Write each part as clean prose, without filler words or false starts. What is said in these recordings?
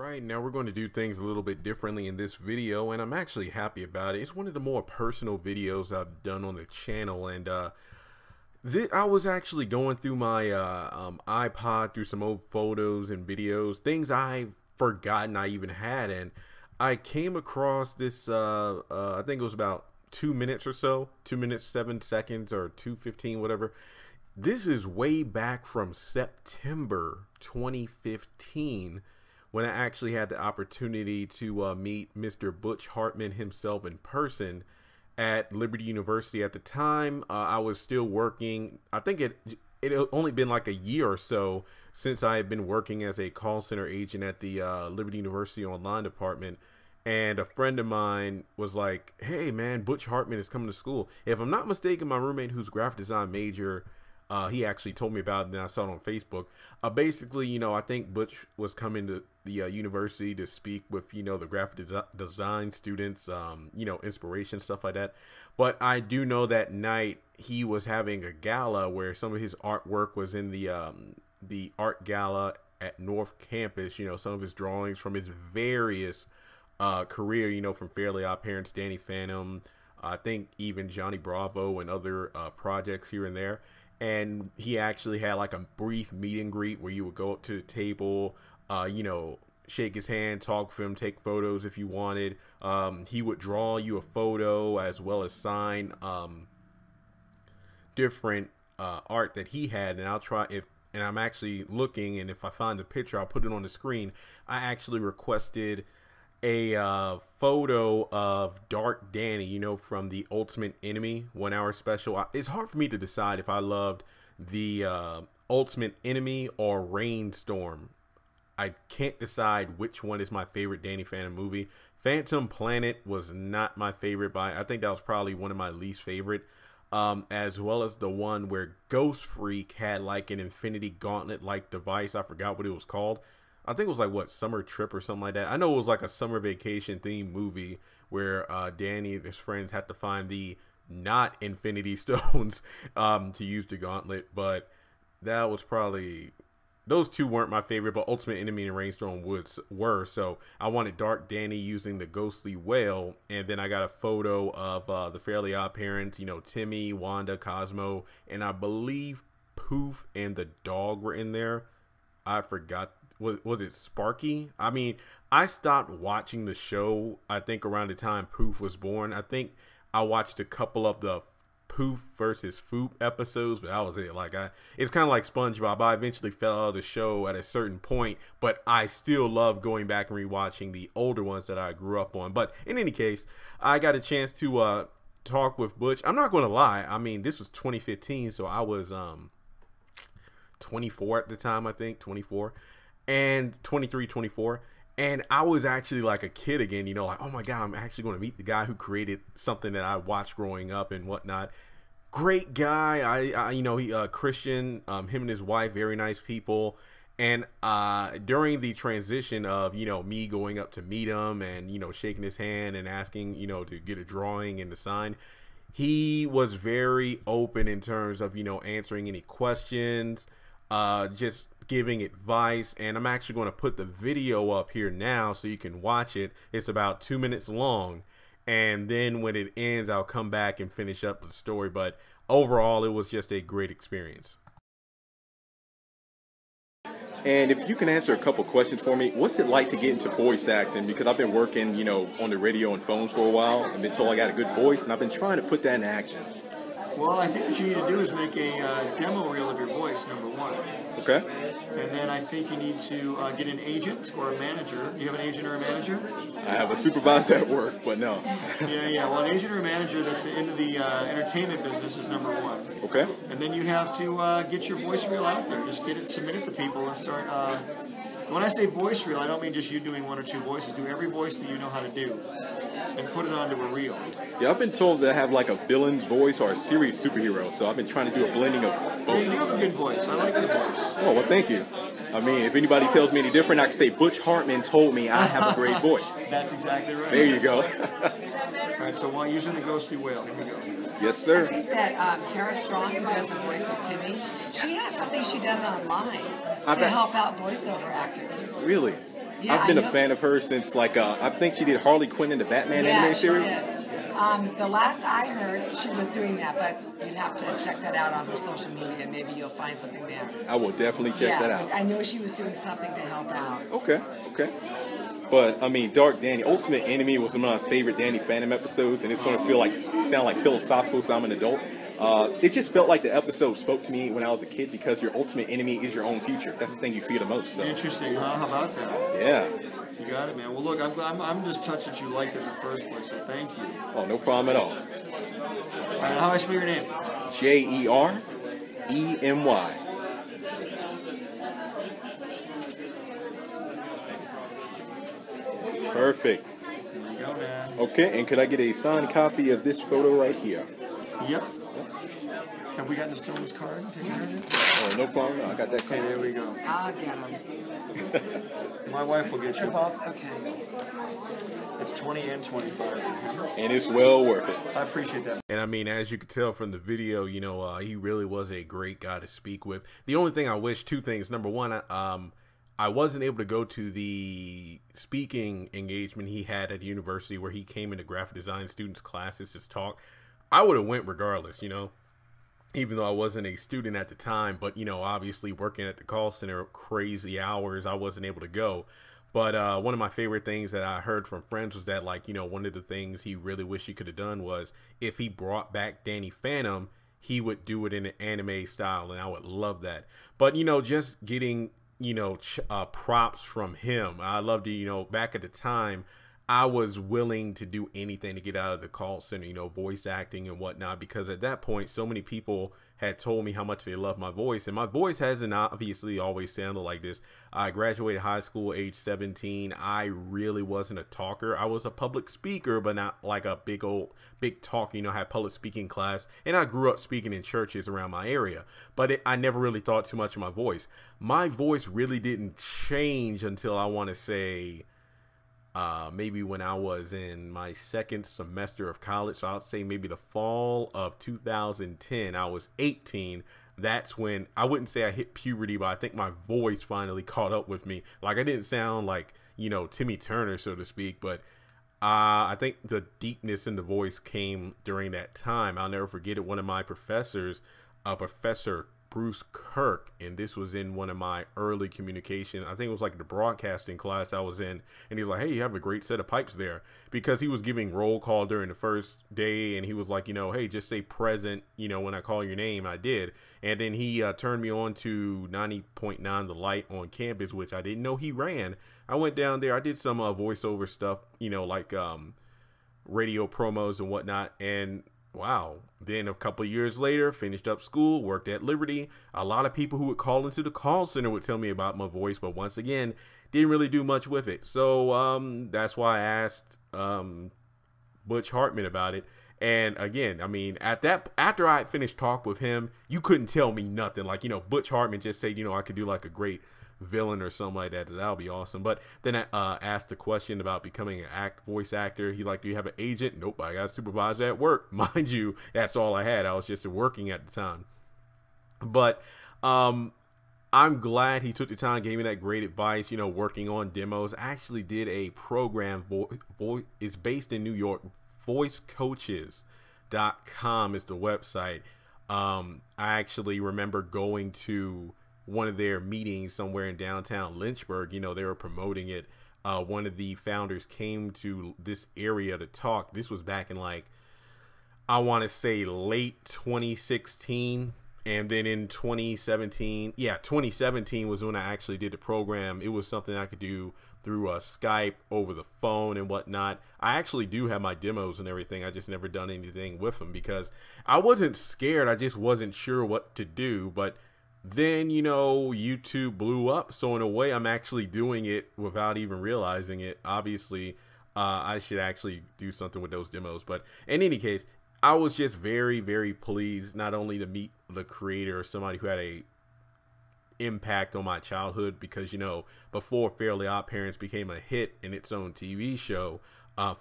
Alright, now we're going to do things a little bit differently in this video, and I'm actually happy about it. It's one of the more personal videos I've done on the channel, and I was actually going through my iPod through some old photos and videos, things I've forgotten I even had, and I came across this, I think it was about 2 minutes or so, 2 minutes, 7 seconds, or 2:15, whatever. This is way back from September 2015, when I actually had the opportunity to meet Mr. Butch Hartman himself in person at Liberty University. At the time, I was still working. I think it had only been like a year or so since I had been working as a call center agent at the Liberty University online department. And a friend of mine was like, "Hey man, Butch Hartman is coming to school." If I'm not mistaken, my roommate, who's graphic design major, he actually told me about it, and then I saw it on Facebook. Basically, you know, I think Butch was coming to the university to speak with, you know, the graphic design students, you know, inspiration, stuff like that. But I do know that night he was having a gala where some of his artwork was in the art gala at North Campus. You know, some of his drawings from his various career, you know, from Fairly Odd Parents, Danny Phantom, I think even Johnny Bravo and other projects here and there. And he actually had like a brief meet and greet where you would go up to the table, you know, shake his hand, talk with him, take photos if you wanted. He would draw you a photo as well as sign different art that he had. And I'll try and I'm actually looking, and if I find the picture, I'll put it on the screen. I actually requested a photo of Dark Danny, you know, from the Ultimate Enemy 1 hour special. It's hard for me to decide if I loved the Ultimate Enemy or Rainstorm. I can't decide which one is my favorite Danny Phantom movie. Phantom Planet was not my favorite, but I think that was probably one of my least favorite. As well as the one where Ghost Freak had like an Infinity Gauntlet like device. I forgot what it was called. I think it was like, what, Summer Trip or something like that. I know it was like a summer vacation themed movie where Danny and his friends had to find the not Infinity Stones to use the gauntlet. But that was probably, those two weren't my favorite, but Ultimate Enemy and Rainstorm were. So I wanted Dark Danny using the ghostly whale. And then I got a photo of the Fairly Odd Parents, you know, Timmy, Wanda, Cosmo, and I believe Poof and the dog were in there. I forgot. Was it Sparky? I mean, I stopped watching the show, I think, around the time Poof was born. I think I watched a couple of the Poof versus Foop episodes, but that was it. Like, it's kind of like SpongeBob. I eventually fell out of the show at a certain point, but I still love going back and rewatching the older ones that I grew up on. But in any case, I got a chance to talk with Butch. I'm not going to lie. I mean, this was 2015, so I was 24 at the time, I think, 24. And 23, 24, and I was actually like a kid again, you know, like, oh my god, I'm actually going to meet the guy who created something that I watched growing up and whatnot. Great guy. I you know, he Christian, him and his wife, very nice people. And during the transition of, you know, me going up to meet him and, you know, shaking his hand and asking, you know, to get a drawing and to sign, he was very open in terms of, you know, answering any questions, just giving advice. And I'm actually going to put the video up here now so you can watch it. It's about 2 minutes long, and then when it ends, I'll come back and finish up the story. But overall, it was just a great experience. And if you can answer a couple questions for me, what's it like to get into voice acting? Because I've been working, you know, on the radio and phones for a while and been told I got a good voice, and I've been trying to put that in action. Well, I think what you need to do is make a demo reel of your voice, number one. Okay. And then I think you need to get an agent or a manager. Do you have an agent or a manager? I have a supervisor at work, but no. Yeah. Well, an agent or a manager that's into the entertainment business is number one. Okay. And then you have to get your voice reel out there. Just get it submitted to people and start. When I say voice reel, I don't mean just you doing one or two voices. Do every voice that you know how to do and put it onto a reel. Yeah, I've been told that I have like a villain's voice or a serious superhero, so I've been trying to do a blending of both. Yeah, you do have a good voice. I like your voice. Oh, well, thank you. I mean, if anybody tells me any different, I can say Butch Hartman told me I have a great voice. That's exactly right. There you go. All right, so while using the ghostly whale, here we go. Yes, sir. I think that Tara Strong, who does the voice of Timmy, she has something she does online to help out voiceover actors. Really? Yeah, I've been I a know. fan of hers since like I think she did Harley Quinn in the Batman animated she series. did. The last I heard, she was doing that, but you'd have to check that out on her social media. Maybe you'll find something there. I will definitely check that out. But I know she was doing something to help out. Okay, okay. But I mean, Dark Danny, Ultimate Enemy was one of my favorite Danny Phantom episodes, and it's going to sound like philosophical because I'm an adult. It just felt like the episode spoke to me when I was a kid because your ultimate enemy is your own future. That's the thing you fear the most. So. Interesting, huh? How about that? Yeah. You got it, man. Well, look, I'm just touched that you liked it in the first place, so thank you. Oh, no problem at all. All right, how do I spell your name? Jeremy. Perfect. There you go, man. Okay, and could I get a signed copy of this photo right here? Yep. Yes. Have we gotten Stone's card? Take care of it? Oh, no problem. I got that Okay, card. there we go. I'll get them. My wife will get They're you. both okay. It's 20 and 25. And it's well worth it. I appreciate that. And I mean, as you could tell from the video, you know, he really was a great guy to speak with. The only thing I wish, two things. Number one, I wasn't able to go to the speaking engagement he had at the university where he came into graphic design students' classes to talk. I would have went regardless, you know, even though I wasn't a student at the time. But, you know, obviously working at the call center, crazy hours, I wasn't able to go. But one of my favorite things that I heard from friends was that, like, you know, one of the things he really wished he could have done was if he brought back Danny Phantom, he would do it in an anime style. And I would love that. But, you know, just getting, you know, props from him. I loved it. You know, back at the time, I was willing to do anything to get out of the call center, you know, voice acting and whatnot, because at that point, so many people had told me how much they love my voice. And my voice hasn't obviously always sounded like this. I graduated high school age 17. I really wasn't a talker. I was a public speaker, but not like a big talker. You know, I had public speaking class, and I grew up speaking in churches around my area, but I never really thought too much of my voice. My voice really didn't change until I want to say, maybe when I was in my second semester of college. So I'd say maybe the fall of 2010. I was 18. That's when, I wouldn't say I hit puberty, but I think my voice finally caught up with me. Like, I didn't sound like, you know, Timmy Turner, so to speak, but I think the deepness in the voice came during that time. I'll never forget it. One of my professors, Professor Bruce Kirk, and this was in one of my early communication, I think it was like the broadcasting class I was in, and he's like, hey, you have a great set of pipes there, because he was giving roll call during the first day, and he was like, you know, hey, just say present, you know, when I call your name. I did, and then he turned me on to 90.9 The Light on campus, which I didn't know he ran. I went down there, I did some voiceover stuff, you know, like radio promos and whatnot, and wow. Then a couple of years later, finished up school, worked at Liberty. A lot of people who would call into the call center would tell me about my voice, but once again, didn't really do much with it. So that's why I asked Butch Hartman about it. And again, I mean, after I finished talk with him, you couldn't tell me nothing. Like, you know, Butch Hartman just said, you know, I could do like a great villain or something like that. That'll be awesome. But then I asked the question about becoming an voice actor. He like, do you have an agent? Nope, I got a supervisor at work. Mind you, that's all I had. I was just working at the time. But I'm glad he took the time, gave me that great advice, you know, working on demos. I actually did a program, it's based in New York. voicecoaches.com is the website. I actually remember going to one of their meetings somewhere in downtown Lynchburg. You know, they were promoting it. One of the founders came to this area to talk. This was back in, like, I want to say late 2016. And then in 2017, 2017 was when I actually did the program. It was something I could do through Skype, over the phone and whatnot. I actually do have my demos and everything. I just never done anything with them because I wasn't scared. I just wasn't sure what to do. But then, you know, YouTube blew up. So in a way, I'm actually doing it without even realizing it. Obviously, I should actually do something with those demos. But in any case, I was just very, very pleased not only to meet the creator, somebody who had a impact on my childhood, because, you know, before Fairly Odd Parents became a hit in its own TV show,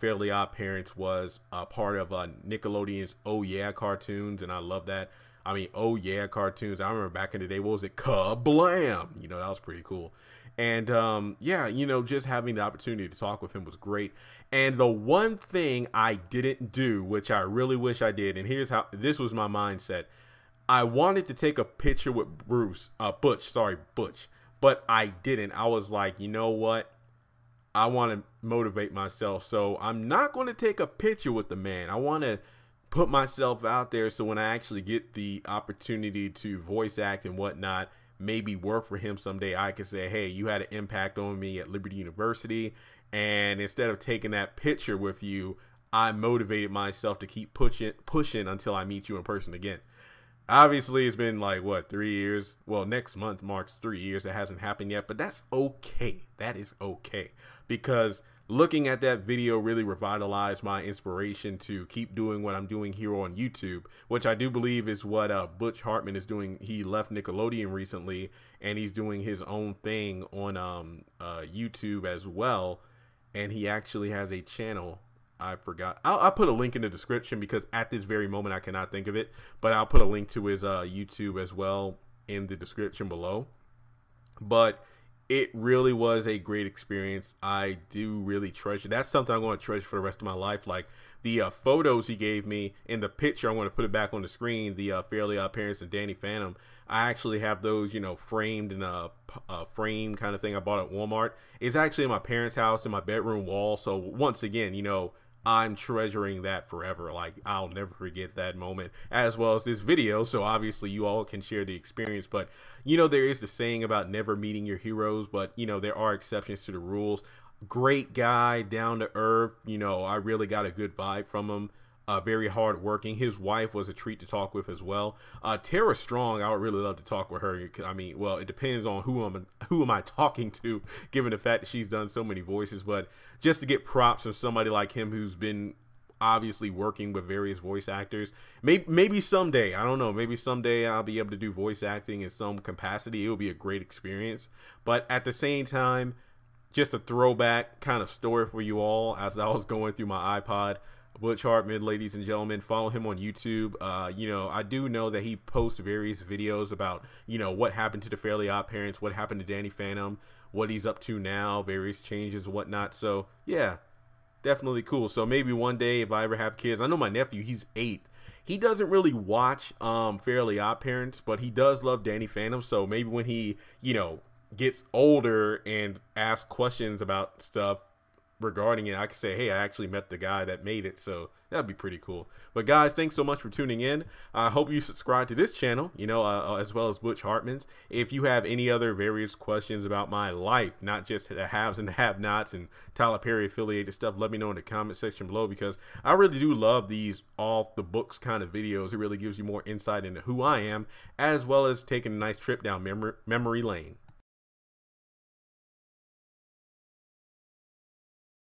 Fairly Odd Parents was part of Nickelodeon's Oh Yeah cartoons, and I love that. I mean, Oh Yeah cartoons, I remember back in the day, what was it? Kablam! You know, that was pretty cool. And yeah, you know, just having the opportunity to talk with him was great. And the one thing I didn't do, which I really wish I did, and here's how, this was my mindset. I wanted to take a picture with Butch, but I didn't. I was like, you know what? I want to motivate myself. So I'm not going to take a picture with the man. I want to put myself out there so when I actually get the opportunity to voice act and whatnot, maybe work for him someday, I can say, hey, you had an impact on me at Liberty University. And instead of taking that picture with you, I motivated myself to keep pushing until I meet you in person again. Obviously, it's been like, what, 3 years? Well, next month marks 3 years. It hasn't happened yet, but that's okay. That is okay. Because looking at that video really revitalized my inspiration to keep doing what I'm doing here on YouTube, which I do believe is what Butch Hartman is doing. He left Nickelodeon recently, and he's doing his own thing on YouTube as well. And he actually has a channel. I forgot. I'll put a link in the description because at this very moment I cannot think of it. But I'll put a link to his YouTube as well in the description below. But it really was a great experience. I do really treasure. That's something I'm going to treasure for the rest of my life. Like the photos he gave me in the picture, I'm going to put it back on the screen. The Fairly Odd Parents and Danny Phantom. I actually have those, you know, framed in a frame kind of thing I bought at Walmart. It's actually in my parents' house in my bedroom wall. So once again, you know, I'm treasuring that forever. Like, I'll never forget that moment, as well as this video. So obviously you all can share the experience. But, you know, there is the saying about never meeting your heroes, but, you know, there are exceptions to the rules. Great guy, down to earth. You know, I really got a good vibe from him. Very hard working. His wife was a treat to talk with as well. Tara Strong, I would really love to talk with her. I mean, well, it depends on who am I talking to, given the fact that she's done so many voices. But just to get props from somebody like him who's been obviously working with various voice actors, maybe someday, I don't know, maybe someday I'll be able to do voice acting in some capacity. It will be a great experience. But at the same time, just a throwback kind of story for you all as I was going through my iPod. Butch Hartman, ladies and gentlemen, follow him on YouTube. You know, I do know that he posts various videos about, you know, what happened to the Fairly Odd Parents, what happened to Danny Phantom, what he's up to now, various changes and whatnot. So yeah, definitely cool. So maybe one day if I ever have kids, I know my nephew, he's 8. He doesn't really watch Fairly Odd Parents, but he does love Danny Phantom. So maybe when he, you know, gets older and asks questions about stuff regarding it, I could say, hey, I actually met the guy that made it. So that'd be pretty cool. But guys, thanks so much for tuning in. I hope you subscribe to this channel, you know, as well as Butch Hartman's. If you have any other various questions about my life, not just the haves and the have-nots and Tyler Perry affiliated stuff, let me know in the comment section below, because I really do love these off the books kind of videos. It really gives you more insight into who I am, as well as taking a nice trip down memory lane.